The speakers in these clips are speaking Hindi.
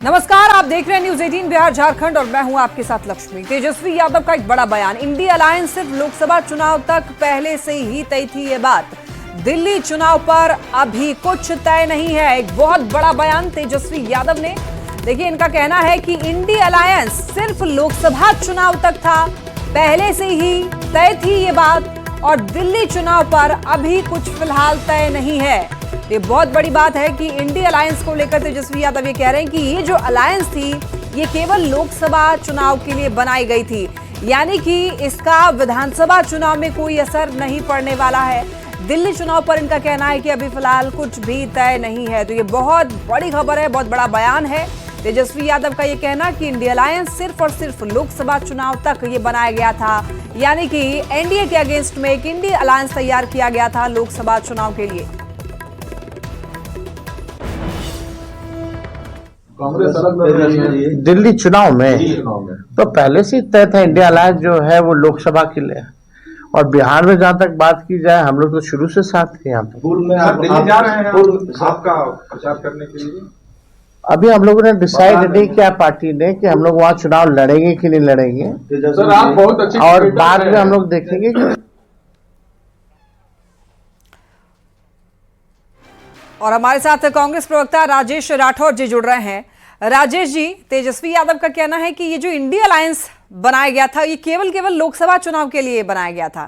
नमस्कार, आप देख रहे हैं न्यूज 18 बिहार झारखंड और मैं हूं आपके साथ लक्ष्मी। तेजस्वी यादव का एक बड़ा बयान। इंडिया अलायंस सिर्फ लोकसभा चुनाव तक पहले से ही तय थी ये बात। दिल्ली चुनाव पर अभी कुछ तय नहीं है। एक बहुत बड़ा बयान तेजस्वी यादव ने। देखिए, इनका कहना है कि इंडिया अलायंस सिर्फ लोकसभा चुनाव तक था, पहले से ही तय थी ये बात और दिल्ली चुनाव पर अभी कुछ फिलहाल तय नहीं है। ये बहुत बड़ी बात है कि इंडिया अलायंस को लेकर तेजस्वी यादव ये कह रहे हैं कि ये जो अलायंस थी ये केवल लोकसभा चुनाव के लिए बनाई गई थी, यानी कि इसका विधानसभा चुनाव में कोई असर नहीं पड़ने वाला है। दिल्ली चुनाव पर इनका कहना है कि अभी फिलहाल कुछ भी तय नहीं है। तो ये बहुत बड़ी खबर है, बहुत बड़ा बयान है तेजस्वी यादव का ये कहना कि इंडिया अलायंस सिर्फ और सिर्फ लोकसभा चुनाव तक ये बनाया गया था, यानी कि एनडीए के अगेंस्ट में एक इंडिया अलायंस तैयार किया गया था लोकसभा चुनाव के लिए। दिल्ली चुनाव में तो पहले से तय था इंडिया अलायंस जो है वो लोकसभा के लिए। और बिहार में जहाँ तक बात की जाए, हम लोग तो शुरू से साथ थे यहाँ पे। पूर्व में आप दिल्ली जा रहे हैं आपका प्रचार करने के लिए? अभी हम लोगों ने डिसाइड नहीं किया पार्टी ने कि हम लोग वहाँ चुनाव लड़ेंगे कि नहीं लड़ेंगे। सर, आप बहुत अच्छे और बाद में हम लोग देखेंगे कि। और हमारे साथ कांग्रेस प्रवक्ता राजेश राठौर जी जुड़ रहे हैं। राजेश जी, तेजस्वी यादव का कहना है कि ये जो इंडिया अलायंस बनाया गया था ये केवल लोकसभा चुनाव के लिए बनाया गया था।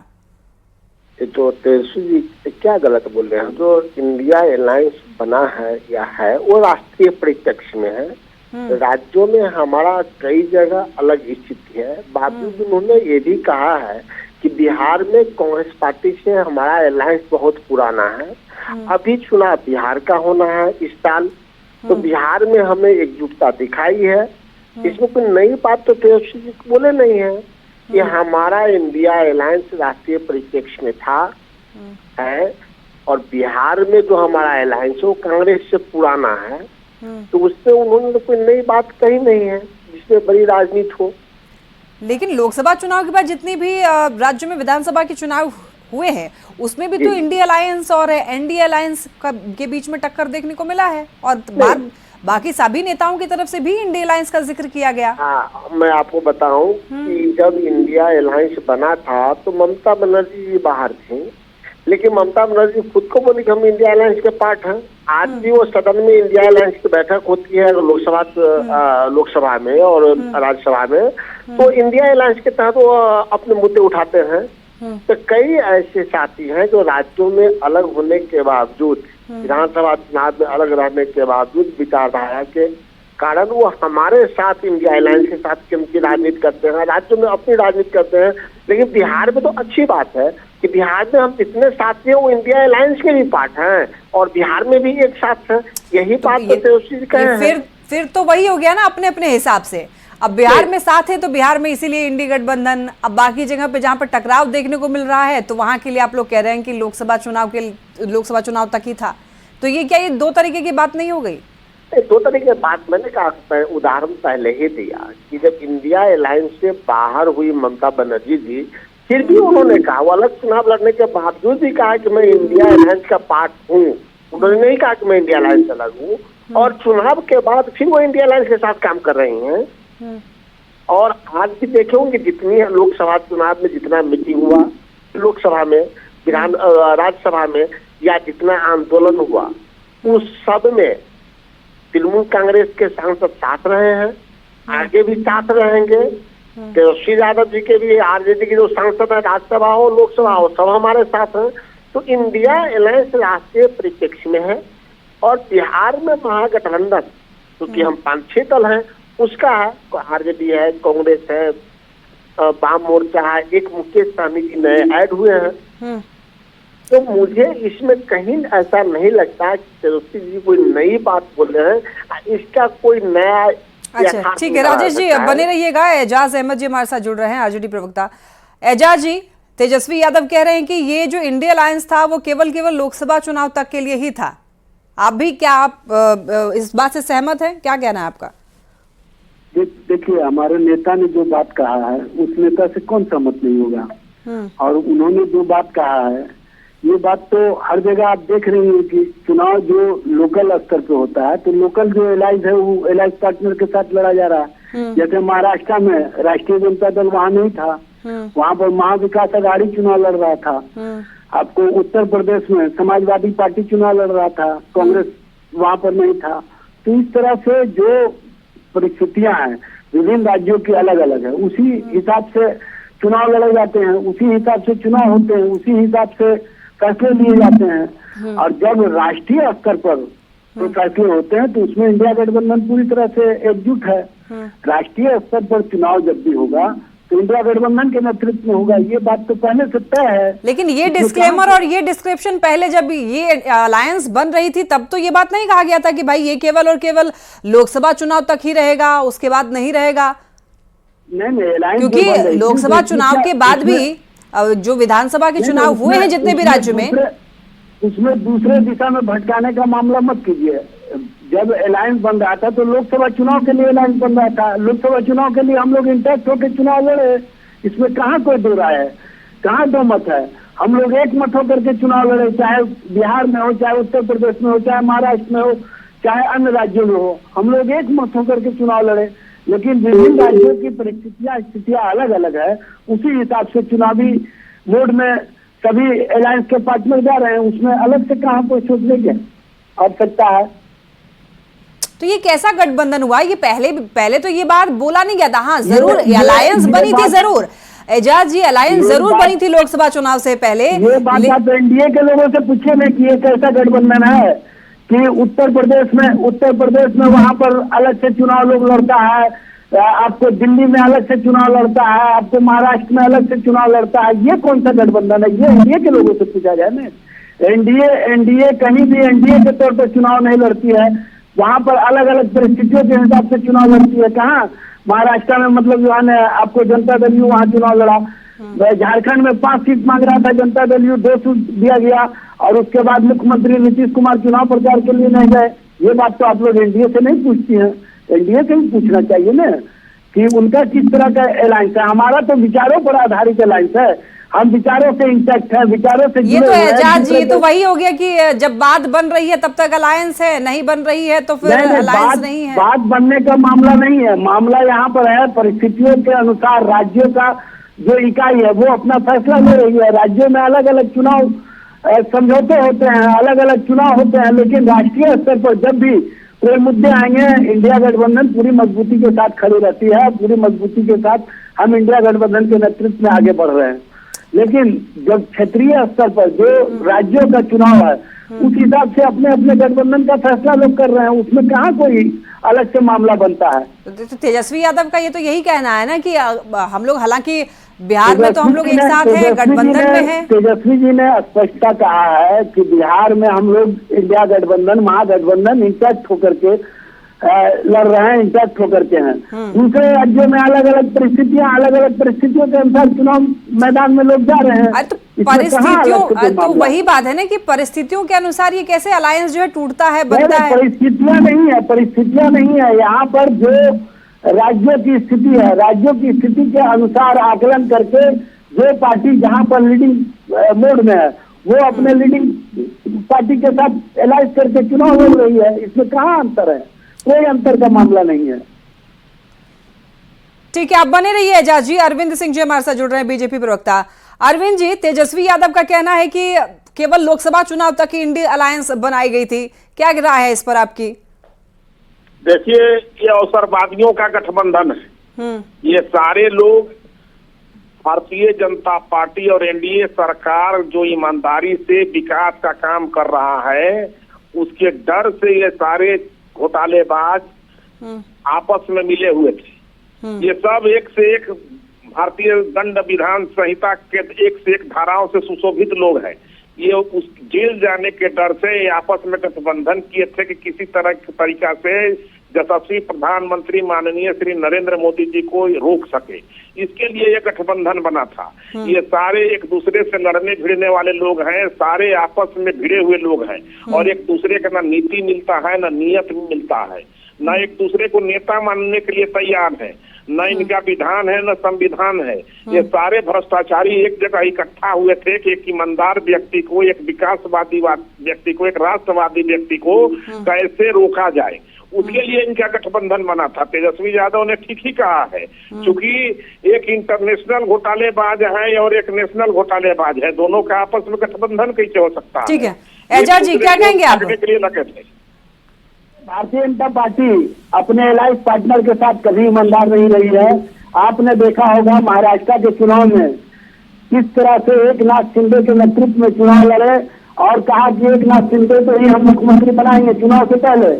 ये तो तेजस्वी जी क्या गलत बोल रहे हैं। जो इंडिया अलायंस बना है या है वो राष्ट्रीय परिप्रेक्ष्य में है। राज्यों में हमारा कई जगह अलग स्थिति है। बावजूद उन्होंने ये भी कहा है कि बिहार में कांग्रेस पार्टी से हमारा अलायंस बहुत पुराना है। अभी चुनाव बिहार का होना है इस साल, तो बिहार में हमें एकजुटता दिखाई है। इसमें कोई नई बात तो तेजस्वी जी बोले नहीं है कि हमारा इंडिया अलायंस राष्ट्रीय परिप्रेक्ष्य में था है, और बिहार में जो हमारा अलायंस है वो कांग्रेस से पुराना है। तो उससे उन्होंने कोई नई बात कही नहीं है जिसमें बड़ी राजनीति हो। लेकिन लोकसभा चुनाव के बाद जितनी भी राज्यों में विधानसभा के चुनाव हुए हैं उसमें भी तो इंडिया अलायंस और एनडीए अलायंस के बीच में टक्कर देखने को मिला है और बाकी सभी नेताओं की तरफ से भी इंडिया अलायंस का जिक्र किया गया। हाँ, मैं आपको बताऊं कि जब इंडिया अलायंस बना था तो ममता बनर्जी जी बाहर थी, लेकिन ममता बनर्जी खुद को बोली कि हम इंडिया अलायंस के पार्ट हैं। आज भी वो सदन में इंडिया अलायंस की बैठक होती है लोकसभा में और राज्यसभा में, तो इंडिया अलायंस के तहत वो अपने मुद्दे उठाते हैं। तो कई ऐसे साथी हैं जो राज्यों में अलग होने के बावजूद, विधानसभा चुनाव में अलग रहने के बावजूद विचारधारा के कारण वो हमारे साथ इंडिया अलायंस के साथ उनकी राजनीति करते हैं, राज्यों में अपनी राजनीति करते हैं। लेकिन बिहार में तो अच्छी बात है कि बिहार में हम जितने साथी हैं वो इंडिया अलायंस के भी पार्ट हैं और बिहार में भी एक साथ हैं। यही बात तो तेजस्वी कहे। फिर तो वही हो गया ना, अपने अपने हिसाब से। अब बिहार में साथ है तो बिहार में इसीलिए इंडी गठबंधन। अब बाकी जगह पे जहाँ पर टकराव देखने को मिल रहा है तो वहां के लिए आप लोग कह रहे हैं कि लोकसभा चुनाव तक ही था। तो ये क्या, ये दो तरीके की बात नहीं हो गई? दो तरीके की बात मैंने कहा, उदाहरण पहले ही दिया कि जब इंडिया अलायंस से बाहर हुई ममता बनर्जी जी, फिर भी उन्होंने कहा, वो अलग चुनाव लड़ने के बावजूद भी कहा कि मैं इंडिया अलायंस का पार्ट हूँ। उन्होंने नहीं कहा कि मैं इंडिया अलायंस से अलग हूँ। और चुनाव के बाद फिर वो इंडिया अलायंस के साथ काम कर रही हैं। और आज भी देखे होंगे जितनी लोकसभा चुनाव में जितना मीटिंग हुआ लोकसभा में, राज्यसभा में, या जितना आंदोलन हुआ उस सब में तृणमूल कांग्रेस के सांसद साथ रहे हैं, आगे भी साथ रहेंगे। तेजस्वी यादव जी के भी, आरजेडी के जो सांसद है, राज्यसभा हो लोकसभा हो, सब हमारे साथ हैं। तो इंडिया अलायंस राष्ट्रीय परिप्रेक्ष्य में है और बिहार में महागठबंधन क्योंकि हम 5-6 दल हैं उसका है, आरजेडी है, कांग्रेस है, वाम मोर्चा है, एक मुकेश सहनी जी नए ऐड हुए हैं। तो मुझे इसमें कहीं ऐसा नहीं लगता कि तेजस्वी जी कोई नई बात बोल रहे हैं, इसका कोई नया। अच्छा, ठीक है राजेश जी, बने रहिएगा। एजाज अहमद जी हमारे साथ जुड़ रहे हैं, आरजेडी प्रवक्ता। एजाज जी, तेजस्वी यादव कह रहे हैं कि ये जो इंडिया अलायंस था वो केवल लोकसभा चुनाव तक के लिए ही था। आप भी क्या आप इस बात से सहमत हैं? क्या कहना है आपका? देखिए, हमारे नेता ने जो बात कहा है उस नेता से कौन सहमत नहीं होगा। और उन्होंने जो बात कहा है ये बात तो हर जगह आप देख रही हैं कि चुनाव जो लोकल स्तर पे होता है तो लोकल जो एलायंस है वो एलायंस पार्टनर के साथ लड़ा जा रहा है। जैसे महाराष्ट्र में राष्ट्रीय जनता दल वहाँ नहीं था, वहाँ पर महाविकास आघाड़ी चुनाव लड़ रहा था। आपको उत्तर प्रदेश में समाजवादी पार्टी चुनाव लड़ रहा था, कांग्रेस वहाँ पर नहीं था। तो इस तरह से जो परिस्थितियां हैं विभिन्न राज्यों की अलग अलग है, उसी हिसाब से चुनाव लड़े जाते हैं, उसी हिसाब से चुनाव होते हैं, उसी हिसाब से फैसले लिए जाते हैं। और जब राष्ट्रीय स्तर पर तो फैसले होते हैं तो उसमें इंडिया गठबंधन पूरी तरह से एकजुट है। राष्ट्रीय स्तर पर चुनाव जब भी होगा तो इंडिया गठबंधन के नेतृत्व में होगा, ये बात तो पहले से तय है। लेकिन ये डिस्क्लेमर और ये डिस्क्रिप्शन पहले जब ये अलायंस बन रही थी तब तो ये बात नहीं कहा गया था कि भाई ये केवल और केवल लोकसभा चुनाव तक ही रहेगा, उसके बाद नहीं रहेगा। नहीं, क्योंकि लोकसभा चुनाव के बाद भी जो विधानसभा के चुनाव हुए हैं जितने भी राज्य में, उसमें दूसरे दिशा में भटकाने का मामला मत कीजिए। जब अलायंस बन रहा था तो लोकसभा चुनाव के लिए अलायंस बन रहा था, लोकसभा चुनाव के लिए हम लोग इंटैक्ट होकर चुनाव लड़े, इसमें कहाँ कोई दो राय है, कहाँ दो मत है। हम लोग एक मत होकर के चुनाव लड़े, चाहे बिहार में हो, चाहे उत्तर प्रदेश में हो, चाहे महाराष्ट्र में हो, चाहे अन्य राज्यों में हो, हम लोग एक मत होकर के चुनाव लड़े। लेकिन विभिन्न राज्यों की परिस्थितियां स्थितियां अलग अलग है, उसी हिसाब से चुनावी मोड में सभी अलायंस के पार्टनर जा रहे हैं, उसमें अलग से कहाँ कोई सोचने की आवश्यकता है। तो ये कैसा गठबंधन हुआ? ये पहले तो ये बात बोला नहीं गया था। हाँ जरूर अलायंस बनी थी, जरूर एजाज जी अलायंस जरूर बनी थी लोकसभा चुनाव से पहले। ये बात आप एनडीए के लोगों से पूछे ना कि ये कैसा गठबंधन है कि उत्तर प्रदेश में वहां पर अलग से चुनाव लोग लड़ता है, आपको दिल्ली में अलग से चुनाव लड़ता है, आपको महाराष्ट्र में अलग से चुनाव लड़ता है। ये कौन सा गठबंधन है? ये एनडीए के लोगों से पूछा जाए ना। एनडीए कहीं भी एनडीए के तौर पर चुनाव नहीं लड़ती है, वहां पर अलग अलग परिस्थितियों के हिसाब से चुनाव लड़ती है। कहाँ महाराष्ट्र में मतलब जो है आपको जनता दल यू वहाँ चुनाव लड़ा, झारखंड में 5 सीट मांग रहा था जनता दल यू, 2 सीट दिया गया और उसके बाद मुख्यमंत्री नीतीश कुमार चुनाव प्रचार के लिए नहीं गए। ये बात तो आप लोग एनडीए से नहीं पूछती हैं, एनडीए से ही पूछना चाहिए ना कि उनका किस तरह का अलायंस है। हमारा तो विचारों पर आधारित अलायंस है, हम विचारों से इंटैक्ट है, विचारों से ये तो एजाज जी, ये तो वही हो गया कि जब बात बन रही है तब तक अलायंस है, नहीं बन रही है तो फिर अलायंस नहीं है। बात बनने का मामला नहीं है, मामला यहाँ पर है परिस्थितियों के अनुसार राज्यों का जो इकाई है वो अपना फैसला ले रही है। राज्यों में अलग अलग चुनाव समझौते होते हैं, अलग अलग चुनाव होते हैं, लेकिन राष्ट्रीय स्तर पर जब भी कोई मुद्दे आएंगे इंडिया गठबंधन पूरी मजबूती के साथ खड़ी रहती है, पूरी मजबूती के साथ हम इंडिया गठबंधन के नेतृत्व में आगे बढ़ रहे हैं। लेकिन जब क्षेत्रीय स्तर पर जो राज्यों का चुनाव है उस हिसाब से अपने अपने गठबंधन का फैसला लोग कर रहे हैं, उसमें कहाँ कोई अलग से मामला बनता है। तो तेजस्वी यादव का ये तो यही कहना है ना कि हम लोग हालांकि बिहार में तो हम लोग एक साथ हैं, गठबंधन में हैं। तेजस्वी जी ने स्पष्टता कहा है कि बिहार में हम लोग इंडिया गठबंधन महागठबंधन इंटैक्ट होकर के लड़ रहे हैं, इंटैक्ट होकर के हैं। दूसरे राज्यों में अलग अलग परिस्थितियां, अलग अलग परिस्थितियों के अनुसार चुनाव मैदान में लोग जा रहे हैं। तो परिस्थितियों तो वही बात है ना कि परिस्थितियों के अनुसार ये कैसे अलायंस जो है टूटता है, बनता है। परिस्थितियां नहीं है यहाँ पर जो राज्यों की स्थिति है, राज्यों की स्थिति के अनुसार आकलन करके जो पार्टी जहाँ पर लीडिंग मोड में है वो अपने लीडिंग पार्टी के साथ अलायंस करके चुनाव लड़ रही है। इसमें कहाँ अंतर है? कोई अंतर का मामला नहीं है। ठीक है, आप बने रहिए एजाज जी। अरविंद सिंह जी हमारे साथ जुड़ रहे हैं, बीजेपी प्रवक्ता। अरविंद जी, तेजस्वी यादव का कहना है कि केवल लोकसभा चुनाव तक ही इंडिया अलायंस बनाई गई थी, क्या राय है इस पर आपकी? देखिए, ये अवसरवादियों का गठबंधन है। ये सारे लोग भारतीय जनता पार्टी और एनडीए सरकार जो ईमानदारी से विकास का काम कर रहा है उसके डर से ये सारे घोटालेबाज आपस में मिले हुए थे। ये सब एक से एक भारतीय दंड विधान संहिता के एक से एक धाराओं से सुशोभित लोग हैं। ये उस जेल जाने के डर से आपस में गठबंधन किए थे कि किसी तरह के तरीका से यशस्वी प्रधानमंत्री माननीय श्री नरेंद्र मोदी जी को रोक सके, इसके लिए ये गठबंधन बना था। ये सारे एक दूसरे से लड़ने भिड़ने वाले लोग हैं, सारे आपस में भिड़े हुए लोग हैं और एक दूसरे का ना नीति मिलता है ना नियत मिलता है। न एक दूसरे को नेता मानने के लिए तैयार है, न इनका विधान है न संविधान है। ये सारे भ्रष्टाचारी एक जगह इकट्ठा हुए थे कि एक ईमानदार व्यक्ति को, एक विकासवादी व्यक्ति को, एक राष्ट्रवादी व्यक्ति को कैसे रोका जाए, उसके लिए इनका गठबंधन बना था। तेजस्वी यादव ने ठीक ही कहा है, क्योंकि एक इंटरनेशनल घोटालेबाज है और एक नेशनल घोटालेबाज है, दोनों का आपस में गठबंधन कैसे हो सकता है? ठीक है, एजाज जी क्या कहेंगे आप? के लिए लगे थे। भारतीय जनता पार्टी अपने अलायंस पार्टनर के साथ कभी ईमानदार नहीं रही है। आपने देखा होगा महाराष्ट्र के चुनाव में किस तरह से एकनाथ शिंदे के नेतृत्व में चुनाव लड़े और कहा कि एकनाथ शिंदे को ही हम मुख्यमंत्री बनाएंगे चुनाव से पहले,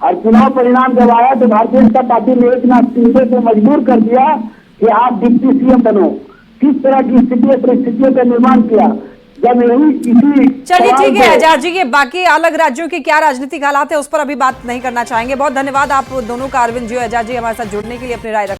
और चुनाव परिणाम जब आया तो भारतीय जनता पार्टी ने एकनाथ शिंदे को मजबूर कर दिया कि आप डिप्टी सीएम बनो। किस तरह की परिस्थितियों का निर्माण किया जब यही इसी। चलिए ठीक है एजाज जी, ये बाकी अलग राज्यों की क्या राजनीतिक हालात है उस पर अभी बात नहीं करना चाहेंगे। बहुत धन्यवाद आप दोनों का, अरविंद जी और एजाज जी, हमारे साथ जुड़ने के लिए, अपनी राय